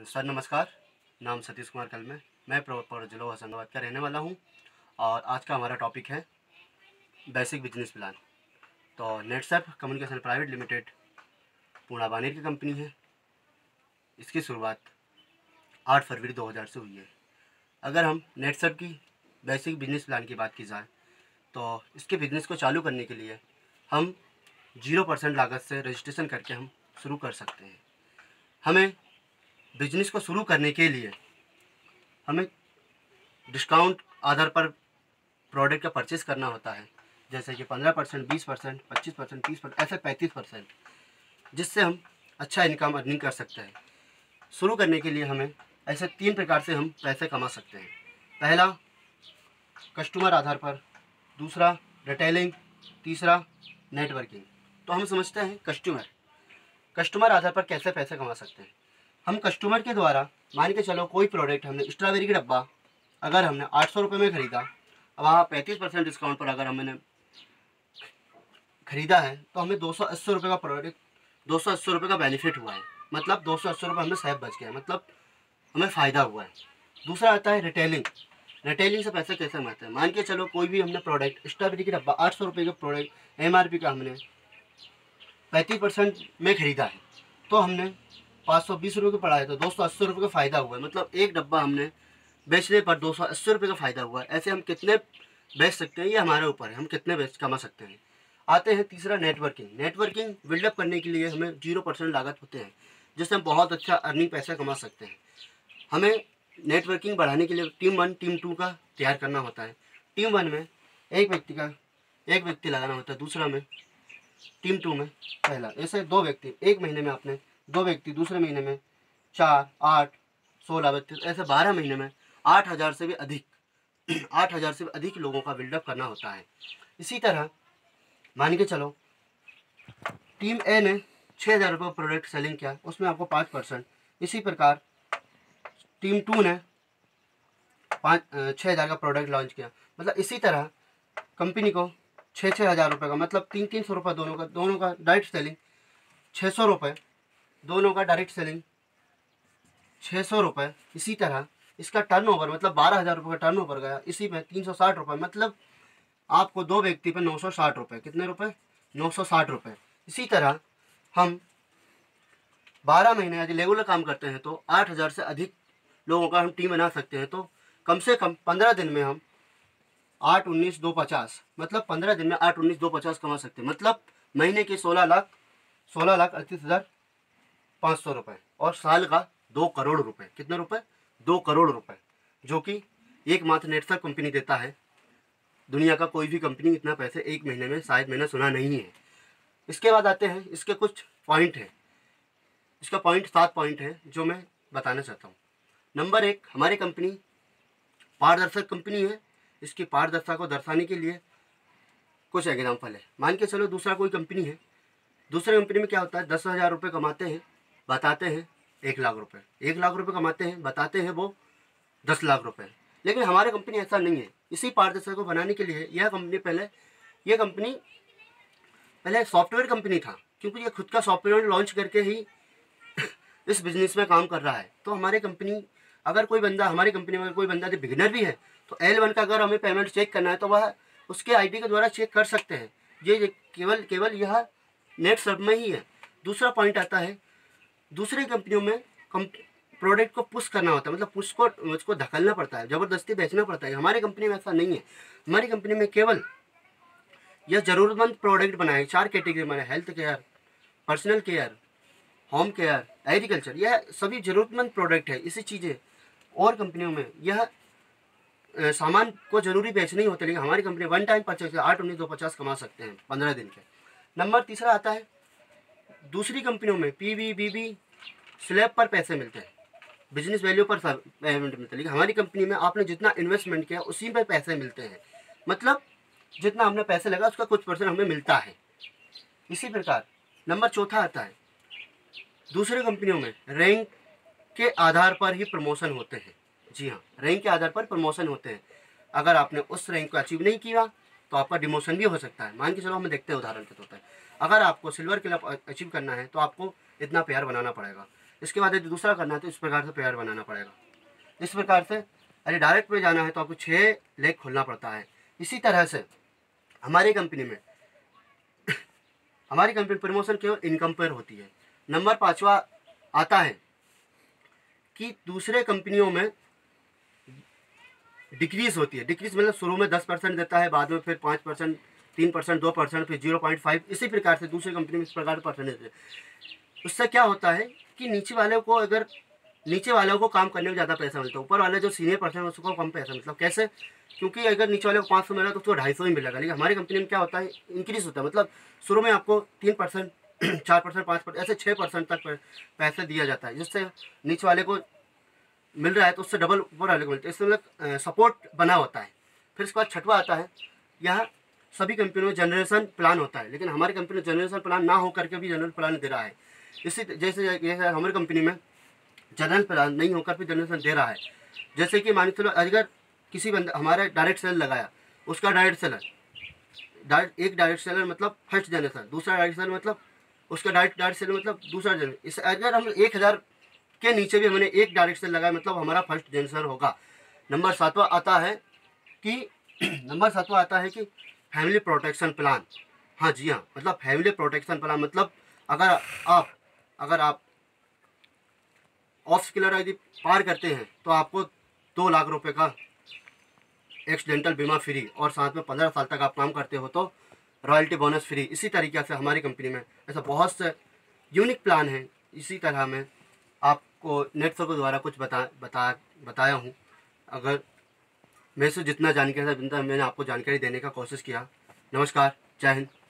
Sir नमस्कार। नाम सतीश कुमार कलमे। मैं प्रॉपर जिला होशंगाबाद का रहने वाला हूं और आज का हमारा टॉपिक है बेसिक बिजनेस प्लान। तो Netsurf communication private limited Poona Baner की कंपनी है। इसकी शुरुआत 8 फरवरी 2000 से हुई है। अगर हम नेटसर्फ की बेसिक बिजनेस प्लान की बात की जाए तो इसके बिज़नेस को चालू करने के लिए हम 0% लागत से रजिस्ट्रेशन करके हम शुरू कर सकते हैं। हमें बिजनेस को शुरू करने के लिए हमें डिस्काउंट आधार पर प्रोडक्ट का परचेस करना होता है, जैसे कि 15%, 20%, 25%, 30%, ऐसे 35%, जिससे हम अच्छा इनकम अर्निंग कर सकते हैं। शुरू करने के लिए हमें ऐसे 3 प्रकार से हम पैसे कमा सकते हैं। पहला कस्टमर आधार पर, दूसरा रिटेलिंग, तीसरा नेटवर्किंग। तो हम समझते हैं कस्टमर आधार पर कैसे पैसे कमा सकते हैं। हम कस्टमर के द्वारा मान के चलो कोई प्रोडक्ट हमने स्ट्रॉबेरी का डब्बा अगर हमने 800 रुपये में ख़रीदा, वहाँ 35% डिस्काउंट पर अगर हमने ख़रीदा है तो हमें 280 रुपये का प्रोडक्ट 280 रुपये का बेनिफिट हुआ है। मतलब 280 रुपये हमें सेफ बच गया, मतलब हमें फ़ायदा हुआ है। दूसरा आता है रिटेलिंग से पैसे कैसे कमाते हैं। मान के चलो कोई भी हमने प्रोडक्ट स्ट्रॉबेरी का डब्बा 800 रुपये का प्रोडक्ट MRP का हमने 35% में ख़रीदा है, तो हमने 520 रुपये का पड़ा है तो 280 रुपये का फ़ायदा हुआ है। मतलब एक डब्बा हमने बेचने पर 280 रुपये का फ़ायदा हुआ है। ऐसे हम कितने बेच सकते हैं ये हमारे ऊपर है, हम कितने बेच कमा सकते हैं। आते हैं तीसरा नेटवर्किंग बिल्डअप करने के लिए हमें 0% लागत होते हैं, जिससे हम बहुत अच्छा अर्निंग पैसा कमा सकते हैं। हमें नेटवर्किंग बढ़ाने के लिए टीम 1 टीम 2 का तैयार करना होता है। टीम 1 में एक व्यक्ति लगाना होता है, दूसरा में टीम 2 में पहला, ऐसे 2 व्यक्ति एक महीने में आपने 2 व्यक्ति, दूसरे महीने में 4, 8, 16 व्यक्ति, ऐसे 12 महीने में 8,000 से भी अधिक लोगों का बिल्डअप करना होता है। इसी तरह मान के चलो टीम ए ने 6,000 रुपये प्रोडक्ट सेलिंग किया, उसमें आपको 5%। इसी प्रकार टीम 2 ने 6,000 का प्रोडक्ट लॉन्च किया। मतलब इसी तरह कंपनी को 6,000 रुपये का, मतलब 300 रुपये दोनों का डायरेक्ट सेलिंग, 600 रुपये दोनों का डायरेक्ट सेलिंग, 600 रुपये। इसी तरह इसका टर्नओवर, मतलब 12,000 रुपये का टर्नओवर गया, इसी में 360 रुपये, मतलब आपको 2 व्यक्ति पे 960 रुपये। कितने रुपये? 960 रुपये। इसी तरह हम 12 महीने यदि रेगुलर काम करते हैं तो 8,000 से अधिक लोगों का हम टीम बना सकते हैं। तो कम से कम 15 दिन में हम 8, 19, 2, 50, मतलब 15 दिन में 8, 19, 2, 50 कमा सकते हैं। मतलब महीने के 16,38,500 रुपये और साल का 2 करोड़ रुपये। कितने रुपये? 2 करोड़ रुपये, जो कि एकमात्र नेटसर्फ कंपनी देता है। दुनिया का कोई भी कंपनी इतना पैसे एक महीने में शायद मैंने सुना नहीं है। इसके बाद आते हैं इसके कुछ पॉइंट हैं। इसका 7 पॉइंट है जो मैं बताना चाहता हूँ। नंबर 1, हमारी कंपनी पारदर्शक कंपनी है। इसकी पारदर्शिता को दर्शाने के लिए कुछ एग्जाम्पल है। मान के चलो दूसरा कोई कंपनी है, दूसरे कंपनी में क्या होता है, 10,000 रुपये कमाते हैं, बताते हैं 1 लाख रुपये, 1 लाख रुपये कमाते हैं, बताते हैं वो 10 लाख रुपये। लेकिन हमारी कंपनी ऐसा नहीं है। इसी पारदर्शिता को बनाने के लिए यह कंपनी पहले सॉफ्टवेयर कंपनी था, क्योंकि ये खुद का सॉफ्टवेयर लॉन्च करके ही इस बिज़नेस में काम कर रहा है। तो हमारी कंपनी में अगर कोई बंदा यदि बिगिनर भी है तो L1 का अगर हमें पेमेंट चेक करना है तो वह उसके ID के द्वारा चेक कर सकते हैं। ये केवल यह नेटसर्फ में ही है। दूसरा पॉइंट आता है, दूसरी कंपनियों में प्रोडक्ट को पुश करना होता है, मतलब उसको धकेलना पड़ता है, ज़बरदस्ती बेचना पड़ता है। हमारी कंपनी में ऐसा नहीं है। हमारी कंपनी में केवल यह ज़रूरतमंद प्रोडक्ट बनाए, 4 कैटेगरी बनाए, health care, personal care, home care, agriculture, यह सभी ज़रूरतमंद प्रोडक्ट है। इसी चीज़ें और कंपनियों में यह सामान को ज़रूरी बेचने ही होते, लेकिन हमारी कंपनी 1 टाइम परचेज से 8, 19, 2, 50 कमा सकते हैं 15 दिन के। नंबर तीसरा आता है, दूसरी कंपनियों में PV, BB स्लैब पर पैसे मिलते हैं, बिजनेस वैल्यू पर पेमेंट मिलता है, लेकिन हमारी कंपनी में आपने जितना इन्वेस्टमेंट किया उसी पर पैसे मिलते हैं। मतलब जितना हमने पैसे लगा उसका कुछ % हमें मिलता है। इसी प्रकार नंबर चौथा आता है, दूसरी कंपनियों में रैंक के आधार पर ही प्रमोशन होते हैं। जी हाँ, रैंक के आधार पर प्रमोशन होते हैं। अगर आपने उस रैंक को अचीव नहीं किया तो आपका डिमोशन भी हो सकता है। मान के चलो, हमें देखते हैं उदाहरण के तौर पर, अगर आपको सिल्वर क्लब अचीव करना है तो आपको इतना पेयर बनाना पड़ेगा। इसके बाद यदि दूसरा करना है तो इस प्रकार से पेयर बनाना पड़ेगा। इस प्रकार से अरे डायरेक्ट पे जाना है तो आपको 6 लेग खोलना पड़ता है। इसी तरह से हमारी कंपनी में प्रमोशन केवल इनकम पर होती है। नंबर 5वां आता है कि दूसरे कंपनियों में डिक्रीज होती है। डिक्रीज मतलब शुरू में 10% देता है, बाद में फिर 5%, 3%, 2%, फिर 0.5, इसी प्रकार से दूसरी कंपनी में इस प्रकार के परसेंटेज देते हैं। उससे क्या होता है कि नीचे वालों को काम करने में ज़्यादा पैसा मिलता है, ऊपर वाले जो सीनियर पर्सन है उसको कम पैसा मिलता है। कैसे? क्योंकि अगर नीचे वाले को 500 मिला तो उसको 250 ही मिलेगा, लेकिन हमारी कंपनी में क्या होता है, इंक्रीज होता है। मतलब शुरू में आपको 3%, 4%, 5%, ऐसे 6% तक पैसे दिया जाता है, जिससे नीचे वाले को मिल रहा है तो उससे डबल ऊपर वाले को मिलता है। इससे मतलब सपोर्ट बना होता है। फिर इसके बाद 6वां आता है, यह सभी कंपनियों में जनरेशन प्लान होता है, लेकिन हमारी कंपनी में जनरेशन प्लान ना हो करके भी जनरल प्लान दे रहा है। इसी जैसे हमारी कंपनी में जनरल प्लान नहीं होकर भी जनरेशन दे रहा है। जैसे कि मान चलो अगर किसी बंदा हमारा डायरेक्ट सेलर लगाया, उसका एक डायरेक्ट सेलर मतलब फर्स्ट जनरेशन, दूसरा डायरेक्ट सेलर मतलब उसका डायरेक्ट सेलर मतलब दूसरा जनरेशन। इस अगर हम 1000 के नीचे भी हमने एक डायरेक्ट सेलर लगाया मतलब हमारा फर्स्ट जनरेशन होगा। नंबर 7वां आता है कि फैमिली प्रोटेक्शन प्लान। हाँ जी हाँ, मतलब फैमिली प्रोटेक्शन प्लान मतलब अगर आप ऑफ स्किलर यदि पार करते हैं तो आपको 2 लाख रुपए का एक्सीडेंटल बीमा फ्री, और साथ में 15 साल तक आप काम करते हो तो रॉयल्टी बोनस फ्री। इसी तरीके से हमारी कंपनी में ऐसा बहुत से यूनिक प्लान हैं। इसी तरह मैं आपको नेटवर्क के द्वारा कुछ बताया हूँ। अगर मेरे से जितना जानकारी था मैंने आपको जानकारी देने का कोशिश किया। नमस्कार, जय हिंद।